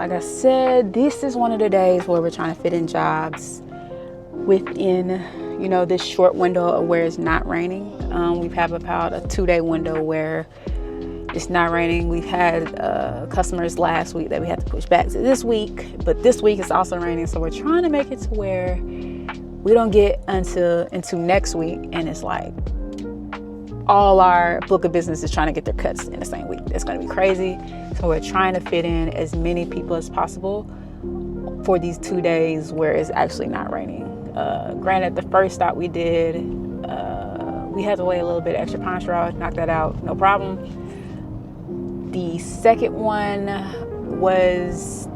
Like I said, this is one of the days where we're trying to fit in jobs within, you know, this short window of where it's not raining. We've had about a 2-day window where it's not raining. We've had customers last week that we had to push back to this week, but this week it's also raining. So we're trying to make it to where we don't get into next week and it's like all our book of business is trying to get their cuts in the same week. It's going to be crazy. So we're trying to fit in as many people as possible for these 2 days where it's actually not raining. Granted, the first stop we did, we had to lay a little bit extra pine straw, knock that out, no problem. The second one was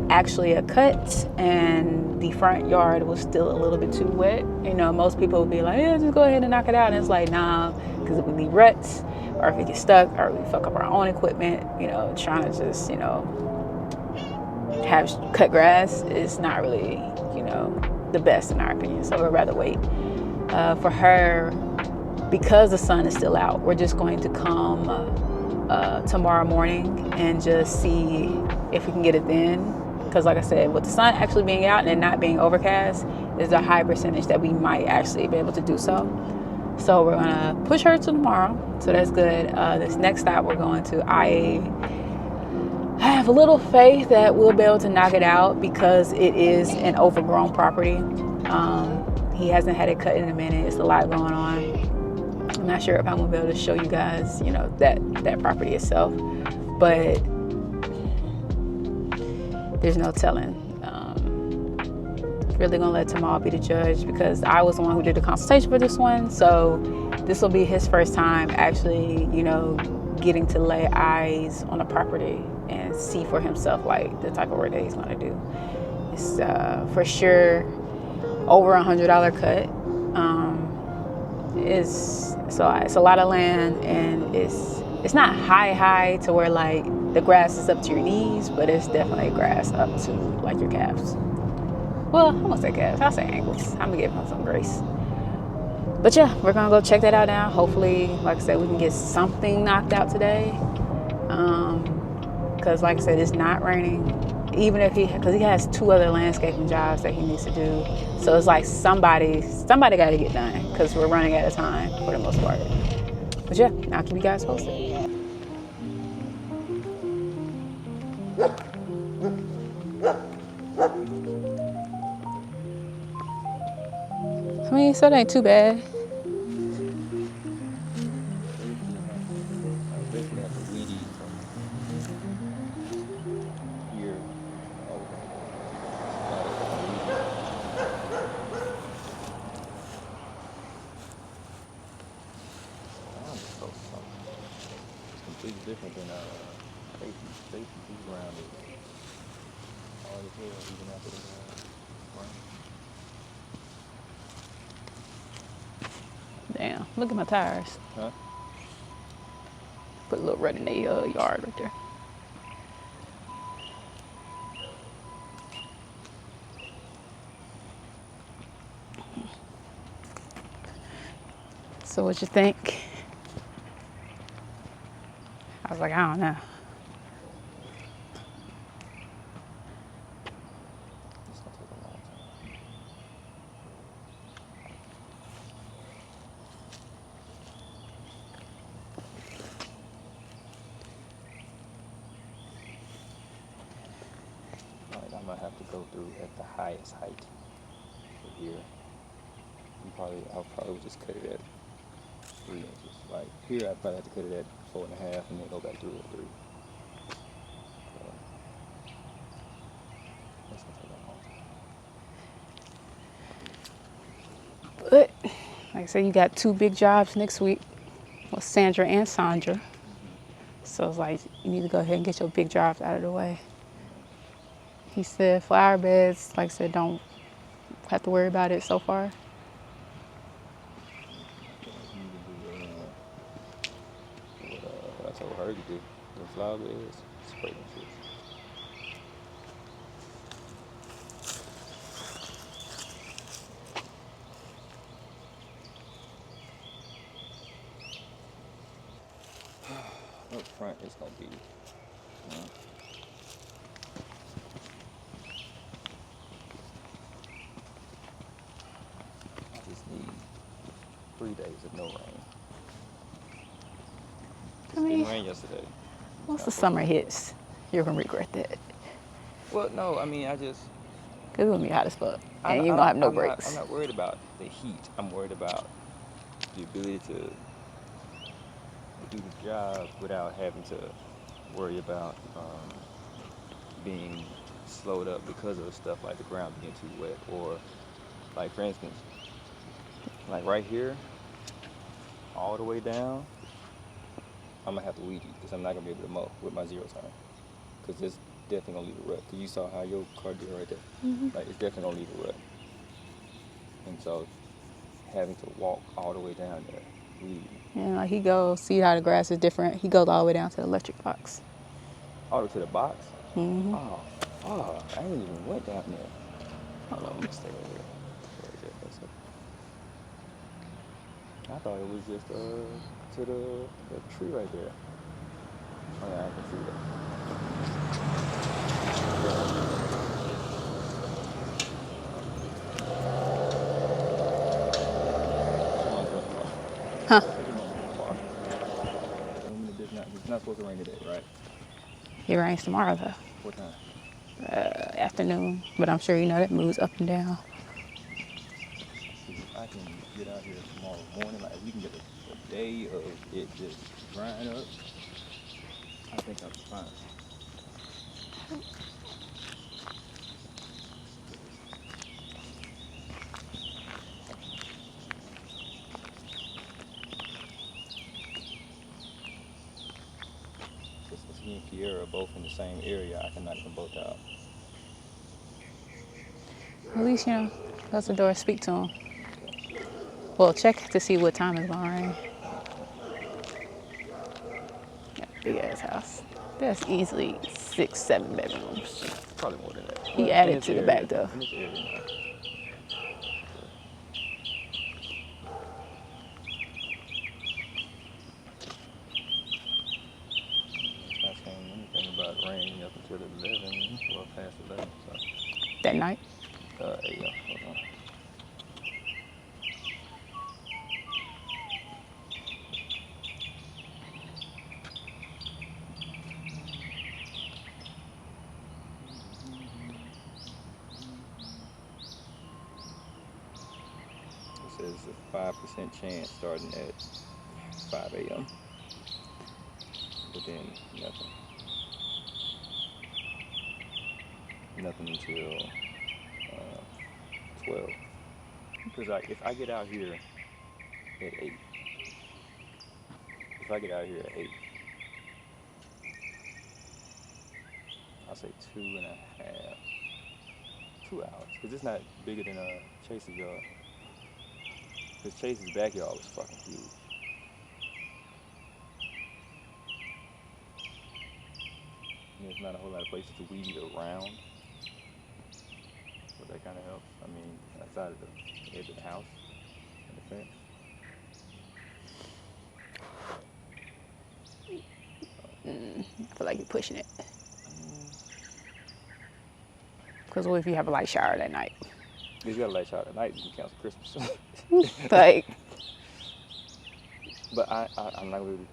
actually a cut and the front yard was still a little bit too wet. You know, most people would be like, yeah, just go ahead and knock it out. And it's like, nah, because if we leave ruts or if we get stuck or we fuck up our own equipment, you know, trying to just, you know, have cut grass is not really, you know, the best in our opinion. So we'd rather wait. For her, because the sun is still out, we're just going to come tomorrow morning and just see if we can get it then. Because like I said, with the sun actually being out and it not being overcast, there's a high percentage that we might actually be able to do so. So we're gonna push her to tomorrow. So that's good. This next stop we're going to, I have a little faith that we'll be able to knock it out because it is an overgrown property. He hasn't had it cut in a minute. It's a lot going on. I'm not sure if I'm gonna be able to show you guys, you know, that property itself, but there's no telling. Really gonna let Tamal be the judge because I was the one who did the consultation for this one. So this will be his first time actually, you know, getting to lay eyes on a property and see for himself like the type of work that he's gonna do. It's for sure over $100 cut. It's a lot of land and it's not high to where like the grass is up to your knees, but it's definitely grass up to like your calves. Well, I won't say calves, I'll say ankles. I'm gonna give him some grace. But yeah, we're gonna go check that out now. Hopefully, like I said, we can get something knocked out today. Because like I said, it's not raining. Even if because he has 2 other landscaping jobs that he needs to do. So it's like somebody got to get done because we're running out of time for the most part. But yeah, I'll keep you guys posted. I mean, so it ain't too bad. Completely different than safety. He's grounded all his hair, even after the rain. Damn, look at my tires. Huh? Put a little rut in the yard right there. So what you think? I was like, I don't know. It's gonna take a long time. Alright, I might have to go through at the highest height for here. I'll probably just cut it at 3 inches. Like here, I probably have to cut it at 4.5 and then go back through at 3. So, that's gonna take a long time. But like I said, you got 2 big jobs next week with Sandra and Sandra. So it's like you need to go ahead and get your big jobs out of the way. He said flower beds, like I said, don't have to worry about it so far. What I told her to do, the flower beds, spray them shit. Up front, it's gonna be, days of no rain. I It mean, didn't rain yesterday. once the summer hits, you're gonna regret that. Well, no, I mean, I just, Cause it's gonna be hot as fuck, I, and don't- you're I gonna don't, have no I'm breaks. not worried about the heat. I'm worried about the ability to do the job without having to worry about being slowed up because of stuff like the ground being too wet, or like, for instance, like right here, all the way down, I'm gonna have to weed eat because I'm not gonna be able to mow with my zero turn, because it's definitely gonna leave a rut. Cause you saw how your car did right there. Like, it's definitely gonna leave a rut. And so having to walk all the way down there, weed eating, And like he goes, see how the grass is different. He goes all the way down to the electric box. all the way to the box. Mm-hmm. Oh, fuck! I ain't even went down there. Hold on, I'm gonna stay right here. Stay right there for a second. I thought it was just to the tree right there. Oh yeah, I can see that. Huh? It's not supposed to rain today, right? It rains tomorrow though, What time? afternoon. But I'm sure you know that moves up and down. If I can get out here tomorrow morning, like if we can get a day of it just drying up, I think I'll be fine. Since me and Pierre are both in the same area, I can knock them both out. At least you know, close the door, speak to him. Well, check to see what time it's gonna rain. Yeah, big ass house. That's easily 6, 7 bedrooms. Probably more than that. He Well, added in this to the area, back though. In this area, no. It's not saying anything about rain up until 11 or past 11. So, That night. yeah, hold on. It says a 5% chance starting at 5 a.m. But then nothing. Nothing until 12. Because if I get out here at 8, if I get out here at 8, I'll say 2.5, 2 hours. Because it's not bigger than Chase's yard. Because Chase's backyard was fucking huge. And there's not a whole lot of places to weed around. So that kind of helps. I mean, outside of the edge of the house and the fence. I feel like you're pushing it. Because what if you have a light shower that night? If you got a light shower at night, you can cancel Christmas. Like, But I'm not really,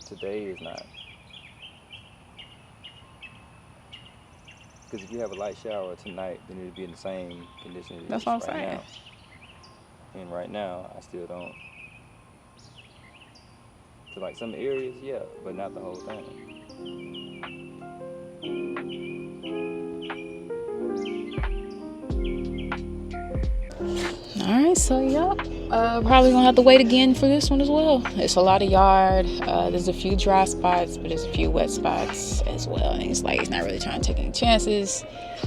today is not. Because if you have a light shower tonight, then it'd be in the same condition it that's is what I'm right saying. now. And right now, I still don't. To like some areas, yeah, but not the whole thing. All right, so yeah, probably gonna have to wait again for this one as well. It's a lot of yard. There's a few dry spots, but there's a few wet spots as well. And he's not really trying to take any chances.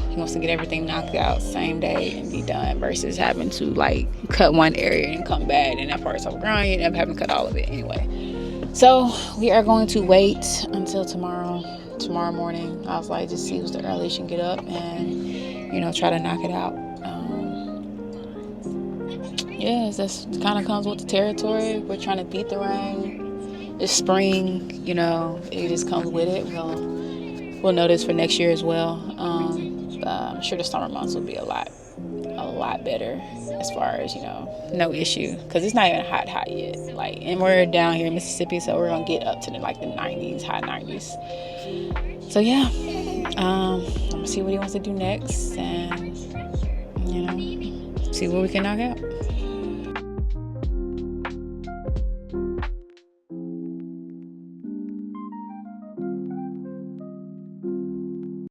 He wants to get everything knocked out same day and be done versus having to like cut one area and come back and that part's overgrown. You end up having to cut all of it anyway. So we are going to wait until tomorrow morning. I was like, just see who's the earliest you can get up and try to knock it out. Yes, that's kind of comes with the territory. We're trying to beat the rain. It's spring, it just comes with it. We'll know this for next year as well. I'm sure the summer months will be a lot a lot better as far as, no issue, because it's not even hot yet. Like, and we're down here in Mississippi, so we're gonna get up to the 90s, high 90s. So yeah, I'm gonna see what he wants to do next, and see what we can knock out.